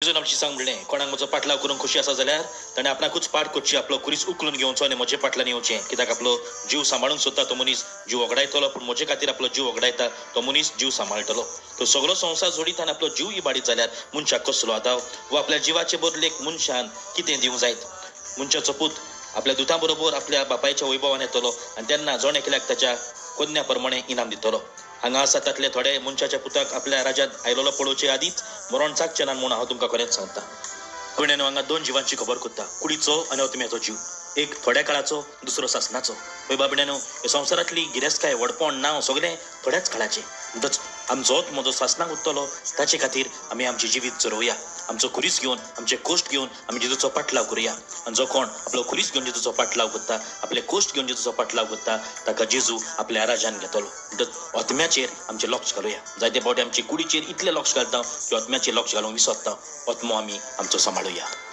जेजून आमची सांग म्हणलें कोणाक म्हजो पाटलाव करूंक खुशी आसा जाल्यार ताणें आपणाकूच पाट करची आपलो कुरीस उखलून घेवचो आनी म्हजे पाटलान येवचें कित्याक आपलो जीव सांबाळूंक सोदता तो मनीस जीव वगडायतलो पूण म्हजे खातीर आपलो जीव वगडायता तो मनीस जीव सांबाळटलो तो सगळो संवसार जोडीत आनी आपलो जीव इबाडीत जाल्यार मनशाक कसलो आदाव वा आपल्या जिवाचे बदलेक मनशान कितें दिवंक जायत मनशाचो पूत आपल्या दुतां बरोबर आपल्या बापायच्या वैभवान येतलो आनी तेन्ना जोण एकल्याक ताच्या कन्या प्रमाणे इनाम दितलो हांगा आसा तातले थोडे मनशाच्या पुताक आपल्या राज्यांत आयलोलो पळोवचे आदींच मरण जागचें ना म्हूण हांव तुमकां खरेंच सांगता पण हांगा दोन जिवांची खबर करता कुडीचो आनी अतम्याचो जीव एक थोड्या काळाचो दुसरो सासणाचो पळय बाबड्यानो हे संवसारांतली गिरेस्तकाय वडपण नांव सगळें थोड्याच काळाचें म्हणटच आमचोच म्हजो सासणाक उत्तलो ताचे खातीर आमी आमचें जिवीत चलोवया आमचो खुरीस घेवन आमचे कोश्ट घेवन आमी जेजूचो पाटलाव करुया आनी जो कोण आपलो खुरीस घेवन जेजूचो पाटलाव करता आपले कोश्ट घेवन जेजूचो पाटलाव करता ताका जेजू आपल्या राजान घेतलो म्हणटच आत्म्याचेर आमचें लक्ष घालुया जायते फावटी आमचे कुडीचेर इतलें लक्ष घालता की आत्म्याचेर लक्ष घालूंक विसरता आत्मो आमी आमचो सांबाळुया